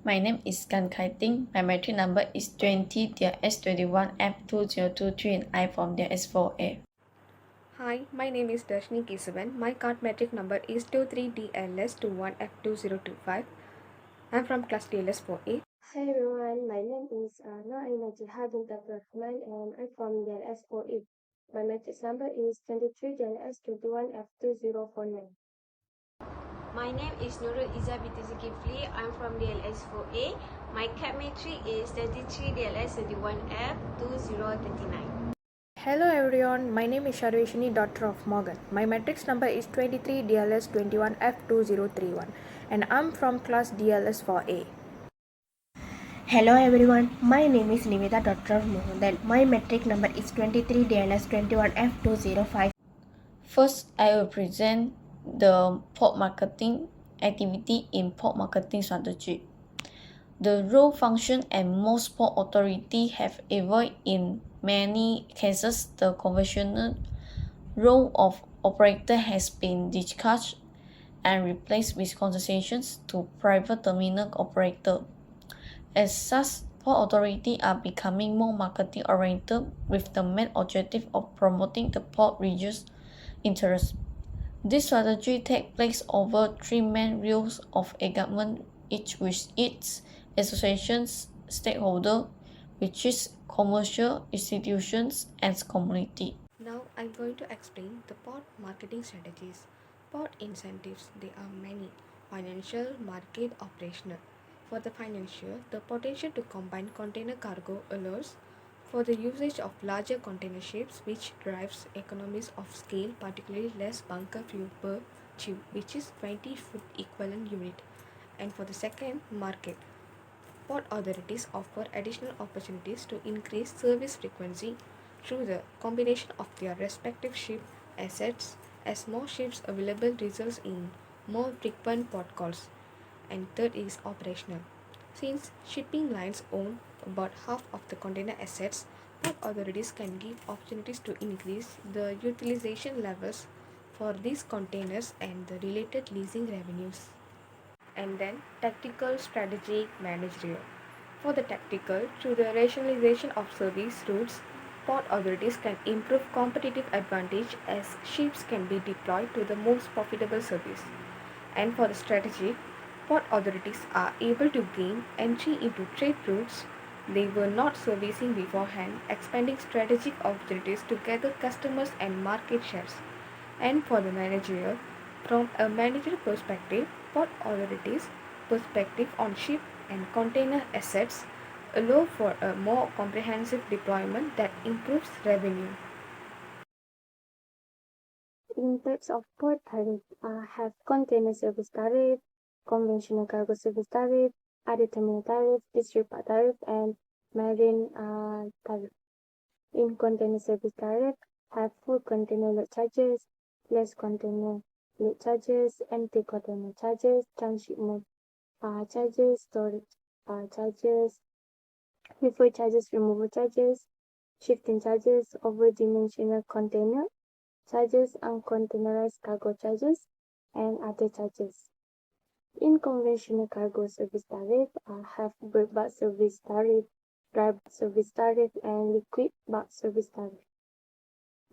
My name is Gan Kai Ting. My metric number is 20-S21F2023 and I from the S4A. Hi, my name is Darshni Kesavan. My card metric number is 23DLS21F2025. I'm from class DLS4A. Hi everyone, my name is Naina Jihadin Rahman and I'm from the S4A. My matrix number is 23 S21F2049. My name is Nurul Izzah binti Zulkifli. I'm from DLS4A. My CAP matrix is 33 DLS31F2039. Hello everyone, my name is Sharveshini, daughter of Morgan. My matrix number is 23 DLS21F2031 and I'm from class DLS4A. Hello everyone, my name is Niveda, daughter of Mohan. My metric number is 23 DLS21F205. First, I will present the port marketing activity in port marketing strategy. The role, function, and most port authorities have evolved. In many cases, the conventional role of operator has been discussed and replaced with concessions to private terminal operator. As such, port authorities are becoming more marketing oriented with the main objective of promoting the port region's interests. This strategy takes place over three main realms of a government, each with its associations, stakeholders, which is commercial institutions and community. Now I'm going to explain the port marketing strategies. Port incentives, there are many. Financial, market, operational. For the financial, the potential to combine container cargo allows for the usage of larger container ships, which drives economies of scale, particularly less bunker fuel per tube, which is 20 foot equivalent unit. And for the second, market, port authorities offer additional opportunities to increase service frequency through the combination of their respective ship assets, as more ships available results in more frequent port calls. And third is operational. Since shipping lines own about half of the container assets, port authorities can give opportunities to increase the utilization levels for these containers and the related leasing revenues. And then tactical, strategic, managerial. For the tactical, through the rationalization of service routes, port authorities can improve competitive advantage as ships can be deployed to the most profitable service. And for the strategic, port authorities are able to gain entry into trade routes they were not servicing beforehand, expanding strategic opportunities to gather customers and market shares. And for the managerial, from a managerial perspective, port authorities' perspective on ship and container assets allow for a more comprehensive deployment that improves revenue. In types of port tariff, have container service tariff, conventional cargo service tariff, other terminal tariff, district part tariff, and marine tariff. In container service tariff, have full container load charges, less container load charges, empty container charges, transshipment charges, storage charges, reefer charges, removal charges, shifting charges, over-dimensional container charges, uncontainerized cargo charges, and other charges. In conventional cargo service tariff, have bulk bulk service tariff, dry bulk service tariff, and liquid bulk service tariff.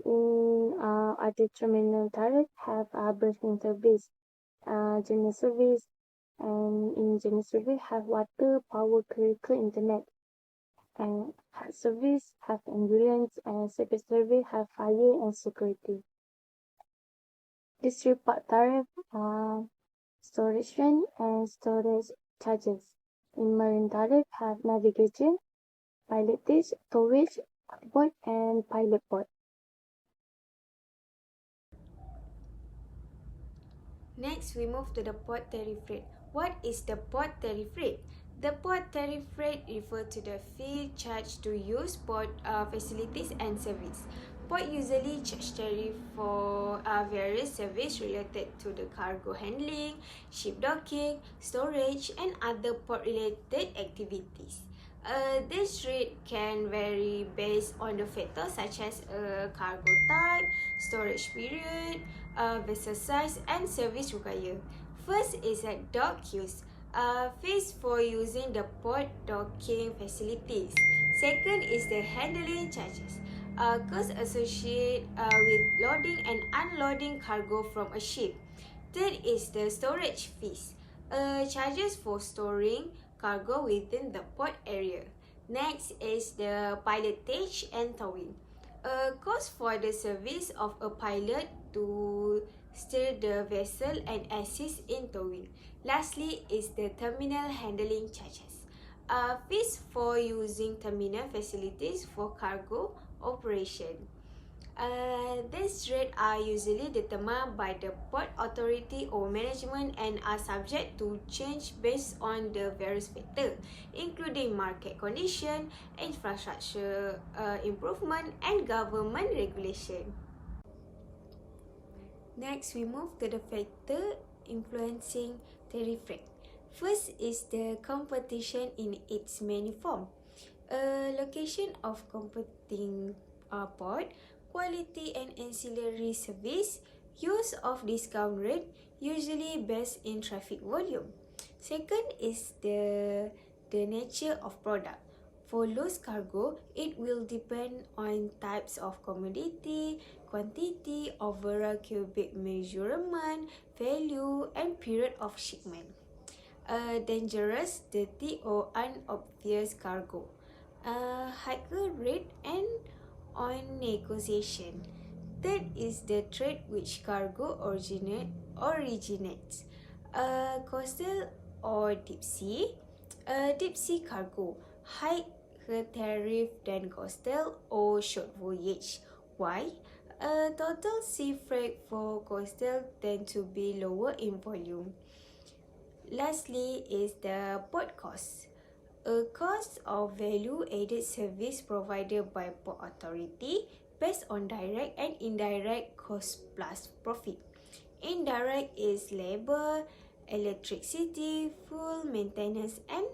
In other terminal tariff, have berthing service, general service, and in general service have water, power, clerical, internet. And hard service have ambulance, and secret service have fire and security. District part tariff, storage rent and storage charges. In marine tariff have navigation, pilotage, towage, port, and pilot port. Next, we move to the port tariff rate. What is the port tariff rate? The port tariff rate refers to the fee charged to use port facilities and service. Port usually charge tariff for various services related to the cargo handling, ship docking, storage, and other port-related activities. This rate can vary based on the factors such as cargo type, storage period, vessel size, and service required. First is dock use. Fees for using the port docking facilities. Second is the handling charges. Costs associated with loading and unloading cargo from a ship. Third is the storage fees. Charges for storing cargo within the port area. Next is the pilotage and towing. Cost for the service of a pilot to steer the vessel and assist in towing. Lastly is the terminal handling charges. Fees for using terminal facilities for cargo operation. These rates are usually determined by the port authority or management and are subject to change based on the various factors, including market condition, infrastructure improvement, and government regulation. Next, we move to the factor influencing tariff rate. First is the competition in its many form. Location of competing port, quality and ancillary service, use of discount rate, usually based in traffic volume. Second is the nature of product. For loose cargo, it will depend on types of commodity, quantity, overall cubic measurement, value, and period of shipment. Dangerous, dirty, or unobvious cargo. Higher rate and on negotiation. Third is the trade which cargo originates. Coastal or deep sea. Deep sea cargo, higher tariff than coastal or short voyage. Why? Total sea freight for coastal tend to be lower in volume. Lastly is the port cost. A cost of value-added service provided by port authority based on direct and indirect cost plus profit. Indirect is labor, electricity, fuel maintenance, and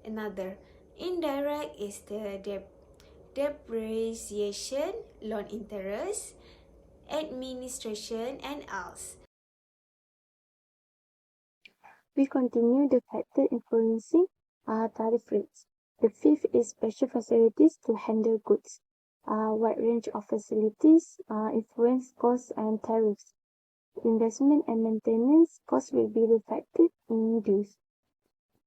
another. Indirect is the depreciation, loan interest, administration, and else. We continue the factor influencing tariff rates. The fifth is special facilities to handle goods. A wide range of facilities influence costs and tariffs. Investment and maintenance costs will be reflected in these.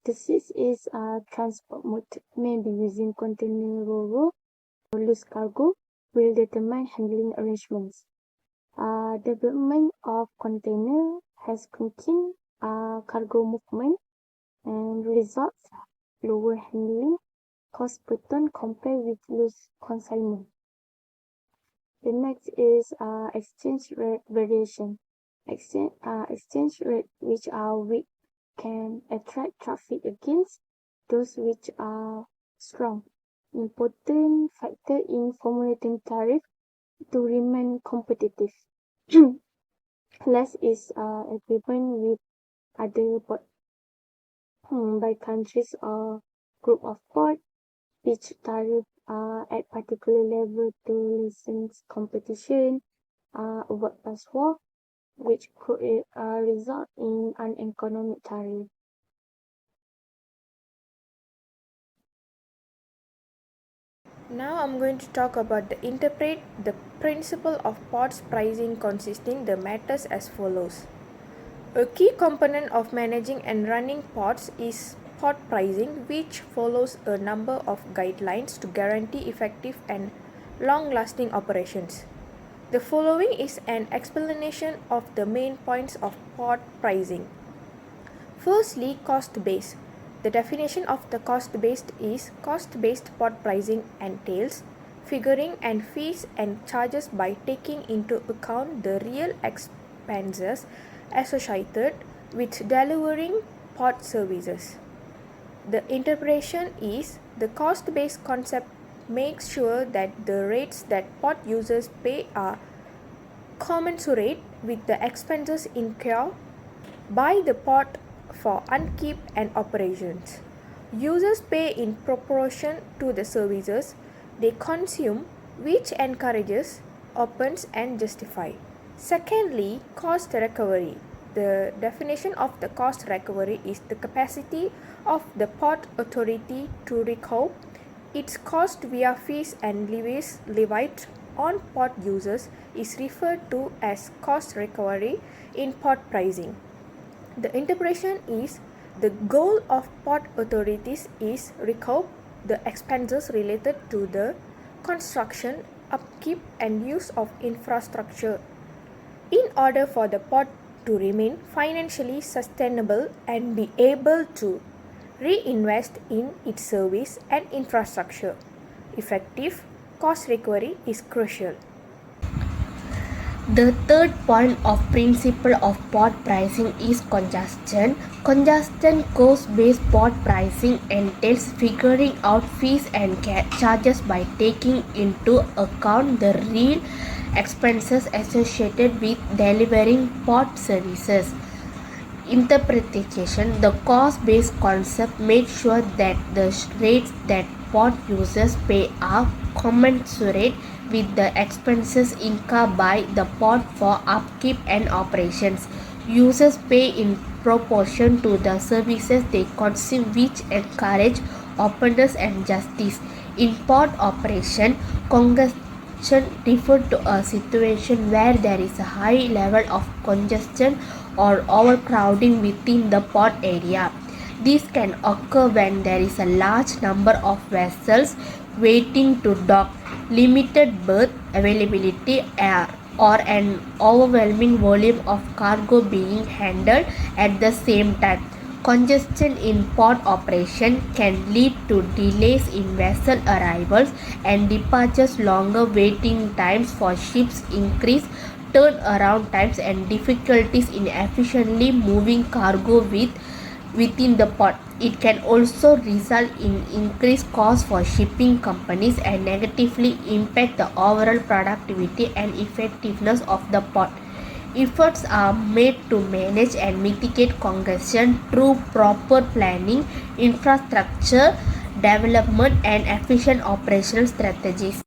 The sixth is transport mode, maybe using container ro-ro or loose cargo will determine handling arrangements. Development of container has quickened cargo movement and results lower handling cost per ton compared with loose consignment. The next is exchange rate variation. Exchange rate which are weak can attract traffic against those which are strong. Important factor in formulating tariff to remain competitive. Last is agreement with other port by countries or group of port, which tariff at particular level to lessen competition, avoid price war, which could result in uneconomic tariff. Now I'm going to talk about interpret the principle of ports pricing consisting the matters as follows. A key component of managing and running ports is port pricing, which follows a number of guidelines to guarantee effective and long-lasting operations. The following is an explanation of the main points of port pricing. Firstly, cost base. The definition of the cost based is cost-based port pricing entails figuring and fees and charges by taking into account the real expenses associated with delivering port services. The interpretation is the cost-based concept makes sure that the rates that port users pay are commensurate with the expenses incurred by the port for upkeep and operations. Users pay in proportion to the services they consume, which encourages, opens, and justify. Secondly, cost recovery. the definition of the cost recovery is the capacity of the port authority to recover its cost via fees and levies levied on port users is referred to as cost recovery in port pricing. The interpretation is the goal of port authorities is recover the expenses related to the construction, upkeep and use of infrastructure in order for the port to remain financially sustainable and be able to reinvest in its service and infrastructure. Effective cost recovery is crucial. The third point of principle of port pricing is congestion. Congestion cost-based port pricing entails figuring out fees and charges by taking into account the real expenses associated with delivering port services. Interpretation: the cost-based concept makes sure that the rates that port users pay are commensurate with the expenses incurred by the port for upkeep and operations. Users pay in proportion to the services they consume, which encourage openness and justice. In port operation, congestion refers to a situation where there is a high level of congestion or overcrowding within the port area. This can occur when there is a large number of vessels waiting to dock, limited berth availability, or an overwhelming volume of cargo being handled at the same time. Congestion in port operation can lead to delays in vessel arrivals and departures, longer waiting times for ships, increased turnaround times, and difficulties in efficiently moving cargo within the port. It can also result in increased costs for shipping companies and negatively impact the overall productivity and effectiveness of the port. Efforts are made to manage and mitigate congestion through proper planning, infrastructure development, and efficient operational strategies.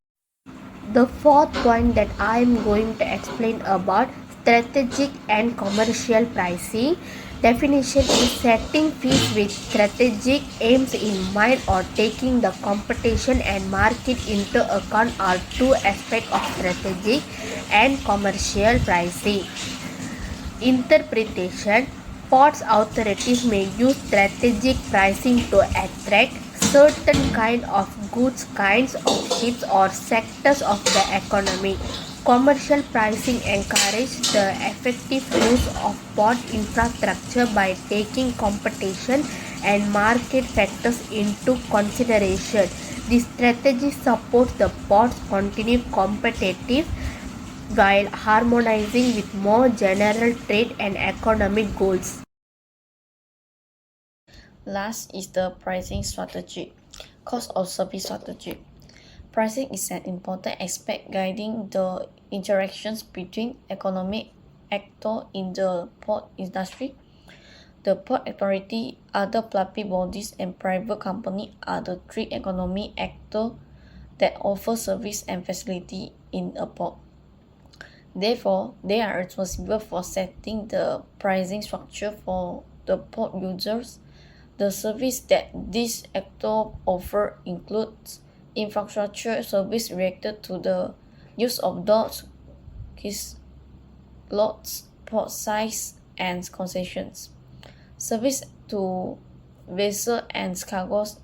The fourth point that I am going to explain about strategic and commercial pricing. Definition is setting fees with strategic aims in mind or taking the competition and market into account are two aspects of strategic and commercial pricing. Interpretation: ports authorities may use strategic pricing to attract certain kind of goods, kinds of ships, or sectors of the economy. Commercial pricing encourages the effective use of port infrastructure by taking competition and market factors into consideration. This strategy supports the port's continued competitive while harmonizing with more general trade and economic goals. Last is the pricing strategy. Cost of service strategy. Pricing is an important aspect guiding the interactions between economic actors in the port industry. The Port Authority, other public bodies, and private companies are the three economic actors that offer service and facility in a port. Therefore, they are responsible for setting the pricing structure for the port users. The service that these actors offer includes infrastructure service related to the use of docks, quays, lots, port sites, and concessions. Service to vessels and cargoes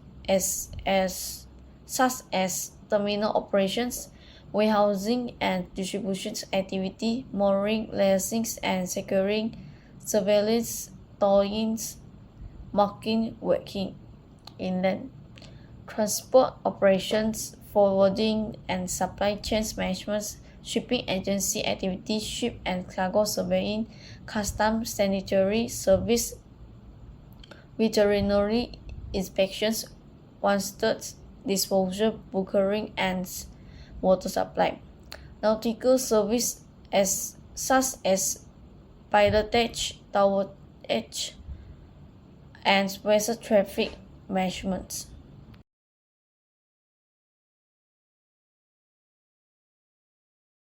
such as terminal operations, warehousing and distribution activity, mooring, licensing and securing, surveillance, towing, marking, working inland, transport operations, forwarding and supply chain management, shipping agency activity, ship and cargo surveying, customs, sanitary service, veterinary inspections, waste disposal, bunkering, and water supply. Nautical service such as pilotage, towerage, and vessel traffic management.